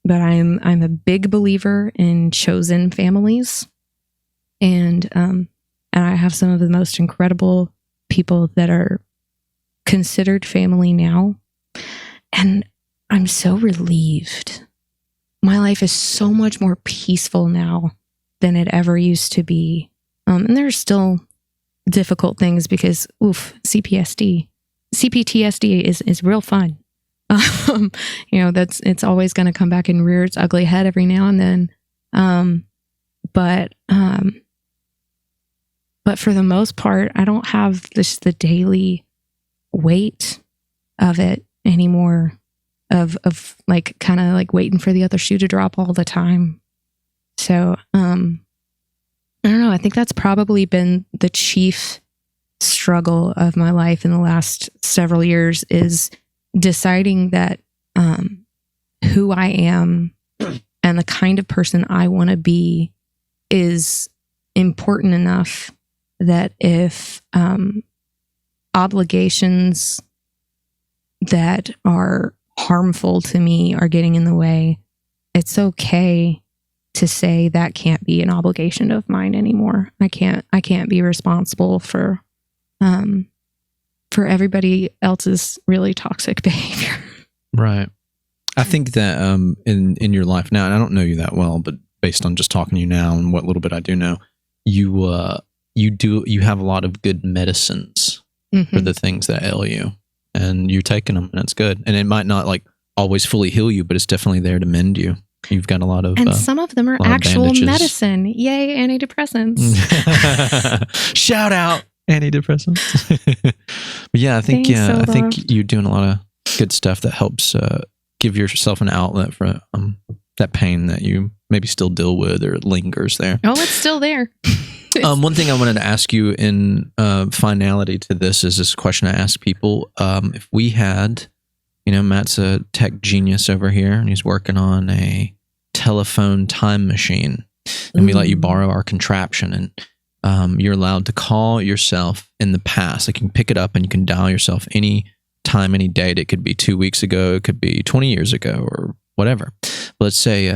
But I'm a big believer in chosen families, and I have some of the most incredible people that are considered family now. And I'm so relieved. My life is so much more peaceful now than it ever used to be. And there's still difficult things because, CPTSD is real fun. It's always going to come back and rear its ugly head every now and then. But for the most part, I don't have the daily weight of it anymore, of like kind of like waiting for the other shoe to drop all the time. So, I don't know. I think that's probably been the chief struggle of my life in the last several years, is deciding that who I am and the kind of person I want to be is important enough that if obligations that are harmful to me are getting in the way, it's okay to say that can't be an obligation of mine anymore. I can't be responsible for everybody else's really toxic behavior. Right. I think that in your life now, and I don't know you that well, but based on just talking to you now and what little bit I do know, you have a lot of good medicines for the things that ail you, and you're taking them, and it's good. And it might not like always fully heal you, but it's definitely there to mend you. You've got a lot of, and some of them are actual medicine. Yay, antidepressants! Shout out antidepressants. But yeah, I think you're doing a lot of good stuff that helps give yourself an outlet for that pain that you maybe still deal with or it lingers there. Oh, it's still there. One thing I wanted to ask you in finality to this is this question I ask people. If we had, Matt's a tech genius over here, and he's working on a telephone time machine, and we let you borrow our contraption, and you're allowed to call yourself in the past. Like you can pick it up and you can dial yourself any time, any date. It could be 2 weeks ago, it could be 20 years ago, or whatever. Let's say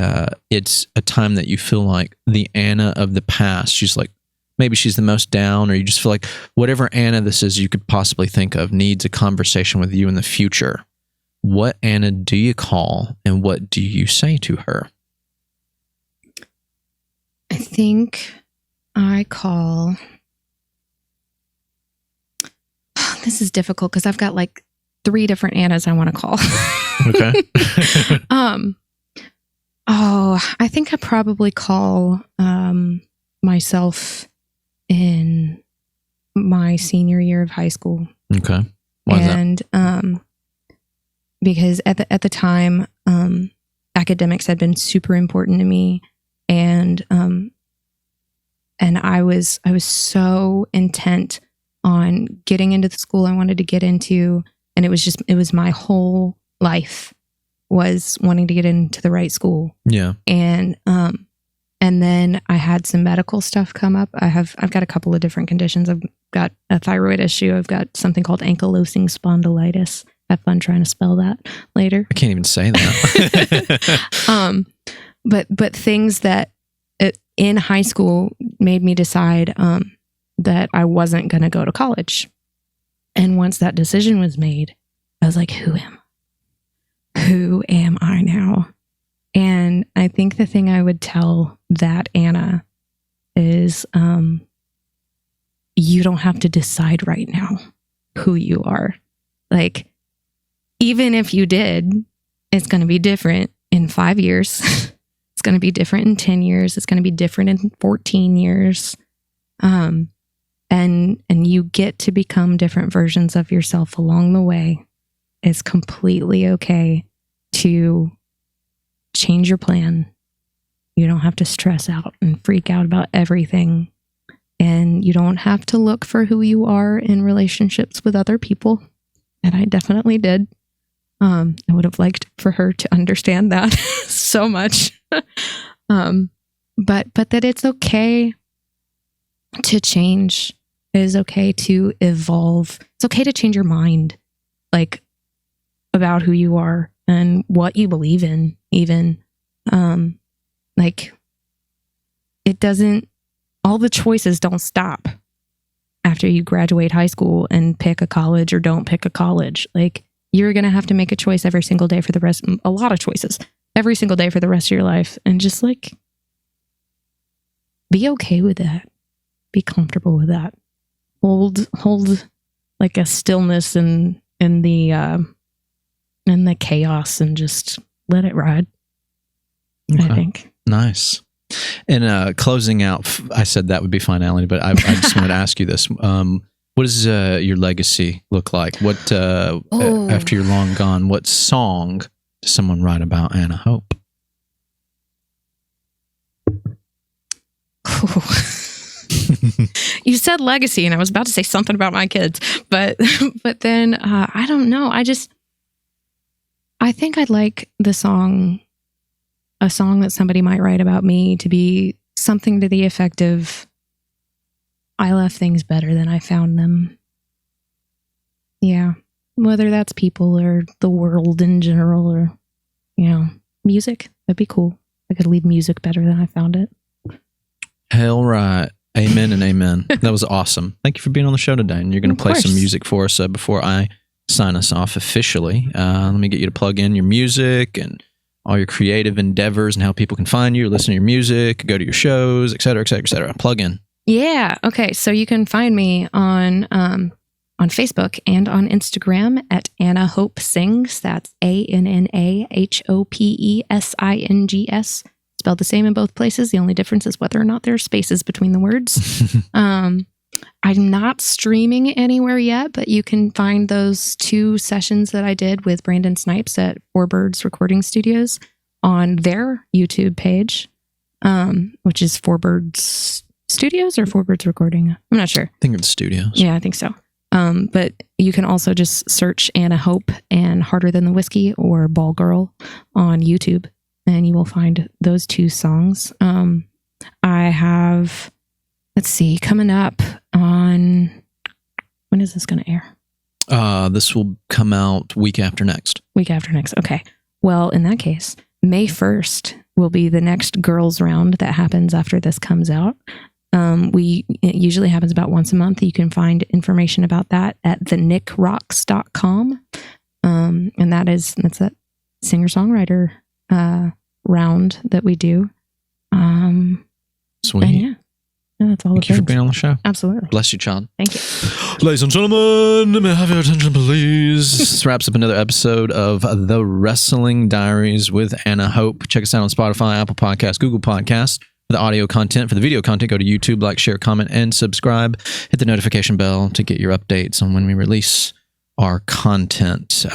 it's a time that you feel like the Anna of the past, she's like, maybe she's the most down, or you just feel like whatever Anna this is you could possibly think of needs a conversation with you in the future. What Anna do you call, and what do you say to her? I think I call... This is difficult because I've got like 3 different Annas I want to call. Okay. I think I probably call myself in my senior year of high school. Okay. Why is that? Because at the time, academics had been super important to me, and I was so intent on getting into the school I wanted to get into, and it was my whole life. was wanting to get into the right school. Yeah. And then I had some medical stuff come up. I've got a couple of different conditions. I've got a thyroid issue. I've got something called ankylosing spondylitis. Have fun trying to spell that later. I can't even say that. But things that in high school made me decide that I wasn't going to go to college. And once that decision was made, I was like, who am I now? And I think the thing I would tell that Anna is, you don't have to decide right now who you are. Like, even if you did, it's going to be different in 5 years. It's going to be different in 10 years. It's going to be different in 14 years. And you get to become different versions of yourself along the way. It's completely okay to change your plan. You don't have to stress out and freak out about everything. And you don't have to look for who you are in relationships with other people. And I definitely did. I would have liked for her to understand that so much. But that it's okay to change. It is okay to evolve. It's okay to change your mind, like, about who you are and what you believe in, even. Like, it doesn't, all the choices don't stop after you graduate high school and pick a college or don't pick a college. Like, you're going to have to make a choice every single day for the rest, a lot of choices, every single day for the rest of your life. And just, like, be okay with that. Be comfortable with that. Hold like a stillness in the chaos and just let it ride. Okay. I think. Nice. And closing out, I said that would be finality, but I just wanted to ask you this. What does your legacy look like? What after you're long gone, what song does someone write about Anna Hope? You said legacy, and I was about to say something about my kids, but then I don't know. I think I'd like a song that somebody might write about me to be something to the effect of, I left things better than I found them. Yeah. Whether that's people or the world in general or, music, that'd be cool. I could leave music better than I found it. Hell right. Amen and amen. That was awesome. Thank you for being on the show today. And you're going to play some music for us before I sign us off officially. Let me get you to plug in your music and all your creative endeavors and how people can find you, listen to your music, go to your shows, et cetera, et cetera, et cetera. Plug in. Yeah. Okay. So you can find me on Facebook and on Instagram at Anna Hope Sings. That's ANNAHOPESINGS. Spelled the same in both places. The only difference is whether or not there are spaces between the words. I'm not streaming anywhere yet, but you can find those 2 sessions that I did with Brandon Snipes at Four Birds Recording Studios on their YouTube page, which is Four Birds Studios or Four Birds Recording. I'm not sure. I think it's studios. Yeah, I think so. But you can also just search Anna Hope and Harder Than the Whiskey or Ball Girl on YouTube, and you will find those 2 songs. I have, let's see, coming up on, when is this going to air? This will come out week after next. Week after next. Okay. Well, in that case, May 1st will be the next girls round that happens after this comes out. It usually happens about once a month. You can find information about that at thenickRocks.com. And that's that singer-songwriter round that we do. Sweet. And yeah, that's all. Thank you for being on the show. Absolutely. Bless you, child. Thank you. Ladies and gentlemen, may I have your attention, please? This wraps up another episode of The Wrestling Diaries with Anna Hope. Check us out on Spotify, Apple Podcasts, Google Podcasts. For the audio content, for the video content, go to YouTube, like, share, comment, and subscribe. Hit the notification bell to get your updates on when we release our content.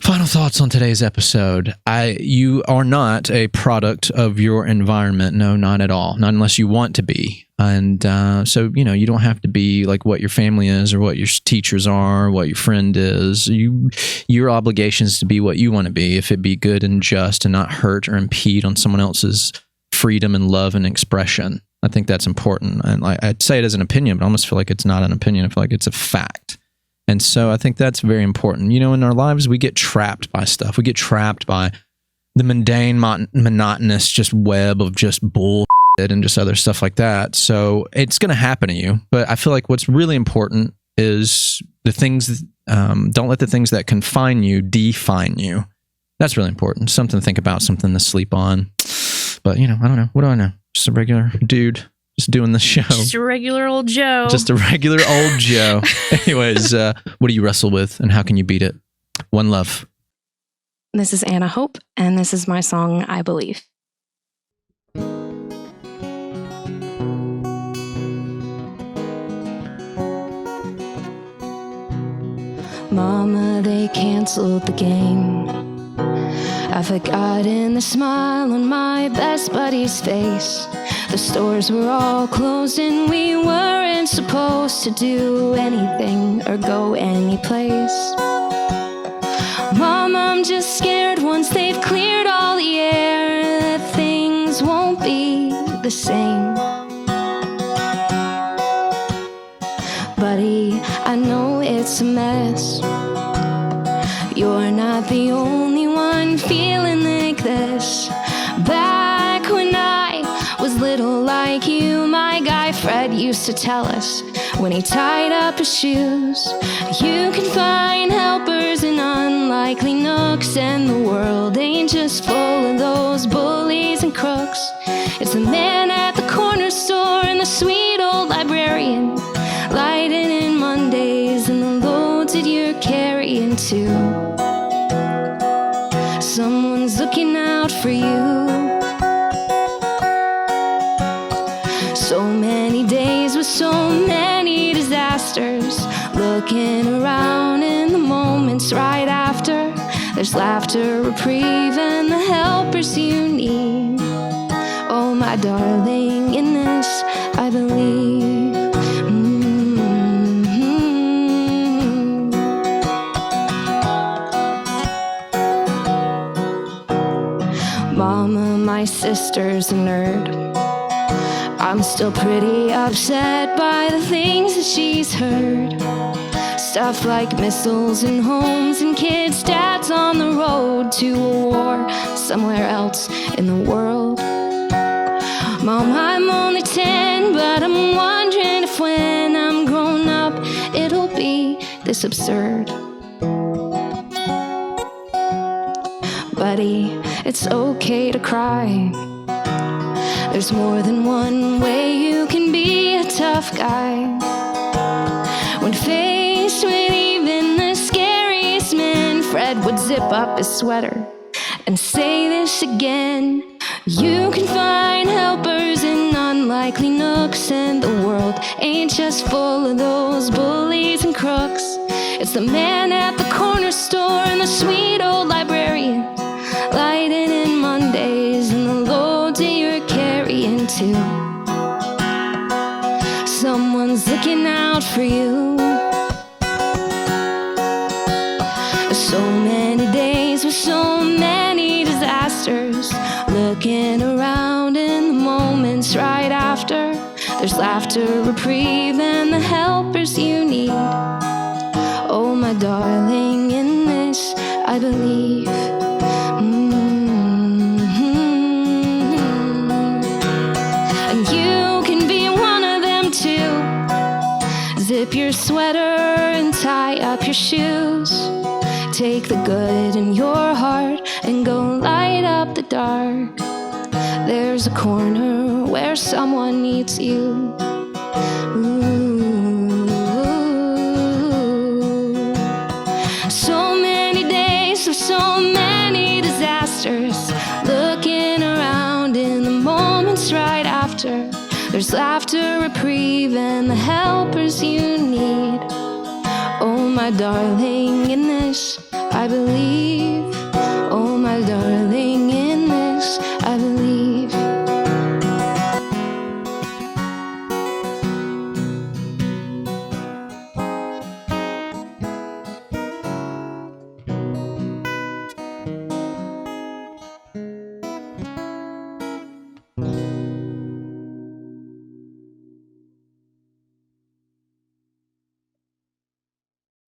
Final thoughts on today's episode. You are not a product of your environment. No, not at all. Not unless you want to be. And so, you don't have to be like what your family is or what your teachers are, or what your friend is. Your obligation is to be what you want to be, if it be good and just and not hurt or impede on someone else's freedom and love and expression. I think that's important. And I'd say it as an opinion, but I almost feel like it's not an opinion. I feel like it's a fact. And so I think that's very important. In our lives, we get trapped by stuff. We get trapped by the mundane, monotonous, just web of just bull and just other stuff like that. So it's going to happen to you. But I feel like what's really important is the things, don't let the things that confine you define you. That's really important. Something to think about, something to sleep on. But, I don't know. What do I know? Just a regular dude just doing the show. Just a regular old Joe. Just a regular old Joe. Anyways, what do you wrestle with and how can you beat it? One love. This is Anna Hope, and this is my song, I Believe. Mama, they canceled the game. I've forgotten the smile on my best buddy's face. The stores were all closed and we weren't supposed to do anything or go anyplace. Mom, I'm just scared once they've cleared all the air that things won't be the same. Buddy, I know it's a mess. You're not the only one feeling like this. Back when I was little like you, my guy Fred used to tell us when he tied up his shoes, you can find helpers in unlikely nooks, and the world ain't just full of those bullies and crooks. It's the man at the corner store and the sweet old librarian, lighting in Mondays and the loads that you're carrying too. Someone's looking out for you. So many days with so many disasters, looking around in the moments right after. There's laughter, reprieve, and the helpers you need. Oh, my darling, in this I believe. Mama, my sister's a nerd. I'm still pretty upset by the things that she's heard. Stuff like missiles and homes and kids' dads on the road to a war somewhere else in the world. Mom, I'm only 10, but I'm wondering if when I'm grown up it'll be this absurd. Buddy, it's okay to cry. There's more than one way you can be a tough guy. When faced with even the scariest men, Fred would zip up his sweater and say this again. You can find helpers in unlikely nooks, and the world ain't just full of those bullies and crooks. It's the man at the corner store and the sweet old librarian, lighting in Mondays and the loads that you're carrying too. Someone's looking out for you. So many days with so many disasters, looking around in the moments right after. There's laughter, reprieve, and the helpers you need. Oh, my darling, in this I believe. And you can be one of them too. Zip your sweater and tie up your shoes. Take the good in your heart and go light up the dark. There's a corner where someone needs you. Ooh. So many days of so many disasters, looking around in the moments right after. There's laughter, reprieve, and the helpers you need. Oh, my darling, in this I believe. Oh, my darling, in this I believe.